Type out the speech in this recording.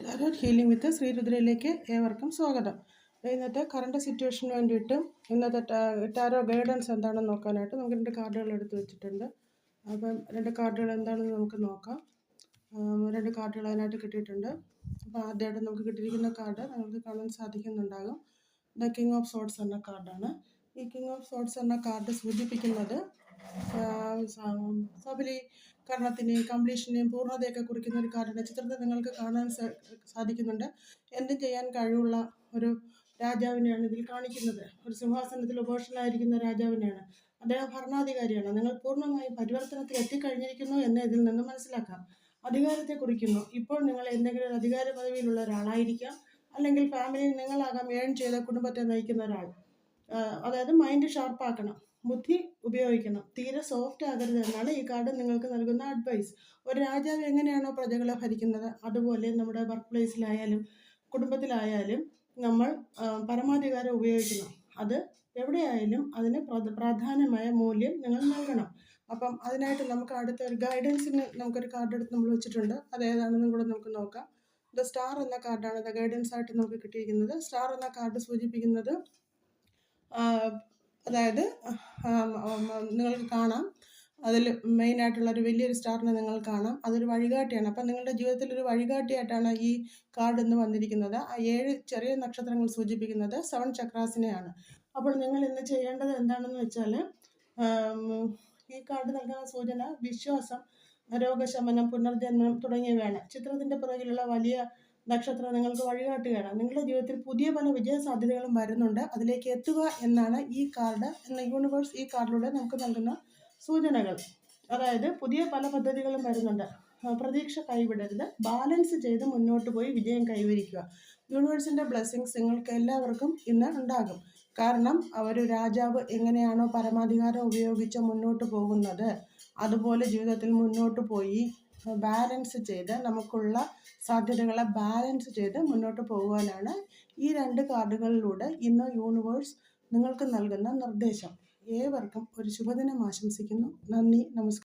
Tarot healing വിത്ത് ശ്രീരുദ്രയിലേക്ക് ഏവർക്കും സ്വാഗതം. ഇന്നത്തെ കറണ്ട് സിറ്റുവേഷന് വേണ്ടിയിട്ട് ഇന്നത്തെ ടാരോ ഗൈഡൻസ് എന്താണെന്ന് നോക്കാനായിട്ട് നമുക്ക് 2 കാർഡുകൾ എടുത്ത് വെച്ചിട്ടുണ്ട്. അപ്പം 2 കാർഡുകൾ എന്താണെന്ന് നമുക്ക് നോക്കാം. 2 കാർഡുകൾ അതിനായിട്ട് കിട്ടിയിട്ടുണ്ട്. അപ്പോൾ ആദ്യമായിട്ട് നമുക്ക് കിട്ടിയിരിക്കുന്ന കാർഡ് നിങ്ങൾക്ക് കാണാൻ സാധിക്കുന്നുണ്ടാകും. ദ കിങ് ഓഫ് സോർഡ്സ് എന്ന കാർഡാണ്. ഈ കിങ് ഓഫ് സോർഡ്സ് എന്ന കാർഡ് സൂചിപ്പിക്കുന്നത് സബലീകരണത്തിനെയും കംപ്ലീഷനെയും പൂർണ്ണതയൊക്കെ കുറിക്കുന്ന ഒരു കാർഡാണ്. ചിത്രത്തിൽ നിങ്ങൾക്ക് കാണാൻ സാധിക്കുന്നുണ്ട്. എന്തും ചെയ്യാൻ കഴിവുള്ള ഒരു രാജാവിനെയാണ് ഇതിൽ കാണിക്കുന്നത്. ഒരു സിംഹാസനത്തിൽ ഉപേക്ഷനായിരിക്കുന്ന രാജാവിനെയാണ്. അദ്ദേഹം ഭരണാധികാരിയാണ്. നിങ്ങൾ പൂർണ്ണമായും പരിവർത്തനത്തിൽ എത്തിക്കഴിഞ്ഞിരിക്കുന്നു എന്ന് ഇതിൽ നിന്ന് മനസ്സിലാക്കാം. അധികാരത്തെ കുറിക്കുന്നു. ഇപ്പോൾ നിങ്ങൾ എന്തെങ്കിലും ഒരു അധികാര പദവിയിലുള്ള ഒരാളായിരിക്കാം, അല്ലെങ്കിൽ ഫാമിലിയിൽ നിങ്ങളാകാം ഏൺ ചെയ്ത കുടുംബത്തെ നയിക്കുന്ന ഒരാൾ. അതായത് മൈൻഡ് ഷാർപ്പാക്കണം, ബുദ്ധി ഉപയോഗിക്കണം, തീരെ സോഫ്റ്റ് ആകരുത് എന്നാണ് ഈ കാർഡ് നിങ്ങൾക്ക് നൽകുന്ന അഡ്വൈസ്. ഒരു രാജാവ് എങ്ങനെയാണോ പ്രജകളെ ഭരിക്കുന്നത്, അതുപോലെ നമ്മുടെ വർക്ക് പ്ലേസിലായാലും കുടുംബത്തിലായാലും നമ്മൾ പരമാധികാരം ഉപയോഗിക്കണം. അത് എവിടെയായാലും അതിന് പ്രാധാന്യമായ മൂല്യം നിങ്ങൾ നൽകണം. അപ്പം അതിനായിട്ട് നമുക്ക് അടുത്ത ഒരു ഗൈഡൻസിന് നമുക്കൊരു കാർഡ് എടുത്ത് നമ്മൾ വെച്ചിട്ടുണ്ട്. അതേതാണെന്നും കൂടെ നമുക്ക് നോക്കാം. ദ സ്റ്റാർ എന്ന കാർഡാണ് ദ ഗൈഡൻസ് ആയിട്ട് നമുക്ക് കിട്ടിയിരിക്കുന്നത്. സ്റ്റാർ എന്ന കാർഡ് സൂചിപ്പിക്കുന്നത് അതായത് നിങ്ങൾക്ക് കാണാം, അതിൽ മെയിനായിട്ടുള്ളൊരു വലിയൊരു സ്റ്റാറിനെ നിങ്ങൾ കാണാം. അതൊരു വഴികാട്ടിയാണ്. അപ്പം നിങ്ങളുടെ ജീവിതത്തിൽ ഒരു വഴികാട്ടിയായിട്ടാണ് ഈ കാർഡ് ഇന്ന് വന്നിരിക്കുന്നത്. ആ 7 ചെറിയ നക്ഷത്രങ്ങൾ സൂചിപ്പിക്കുന്നത് 7 ചക്രാസിനെയാണ്. അപ്പോൾ നിങ്ങൾ ഇന്ന് ചെയ്യേണ്ടത് എന്താണെന്ന് വെച്ചാൽ, ഈ കാർഡ് നൽകുന്ന സൂചന വിശ്വാസം, രോഗശമനം, പുനർജന്മം തുടങ്ങിയവയാണ്. ചിത്രത്തിൻ്റെ പുറകിലുള്ള വലിയ നക്ഷത്രം നിങ്ങൾക്ക് വഴികാട്ടുകയാണ്. നിങ്ങളുടെ ജീവിതത്തിൽ പുതിയ പല വിജയ സാധ്യതകളും വരുന്നുണ്ട്. അതിലേക്ക് എത്തുക എന്നാണ് ഈ കാർഡ് എന്ന യൂണിവേഴ്സ് ഈ കാർഡിലൂടെ നമുക്ക് നൽകുന്ന സൂചനകൾ. അതായത് പുതിയ പല പദ്ധതികളും വരുന്നുണ്ട്. പ്രതീക്ഷ കൈവിടരുത്. ബാലൻസ് ചെയ്ത് മുന്നോട്ട് പോയി വിജയം കൈവരിക്കുക. യൂണിവേഴ്സിൻ്റെ ബ്ലെസ്സിങ്സ് നിങ്ങൾക്ക് എല്ലാവർക്കും ഇന്ന് ഉണ്ടാകും. കാരണം ഒരു രാജാവ് എങ്ങനെയാണോ പരമാധികാരം ഉപയോഗിച്ച് മുന്നോട്ട് പോകുന്നത്, അതുപോലെ ജീവിതത്തിൽ മുന്നോട്ട് പോയി ബാലൻസ് ചെയ്ത് നമുക്കുള്ള സാധ്യതകളെ ബാലൻസ് ചെയ്ത് മുന്നോട്ട് പോകുവാനാണ് ഈ 2 കാർഡുകളിലൂടെ ഇന്ന് യൂണിവേഴ്സ് നിങ്ങൾക്ക് നൽകുന്ന നിർദ്ദേശം. ഏവർക്കും ഒരു ശുഭദിനം ആശംസിക്കുന്നു. നന്ദി, നമസ്കാരം.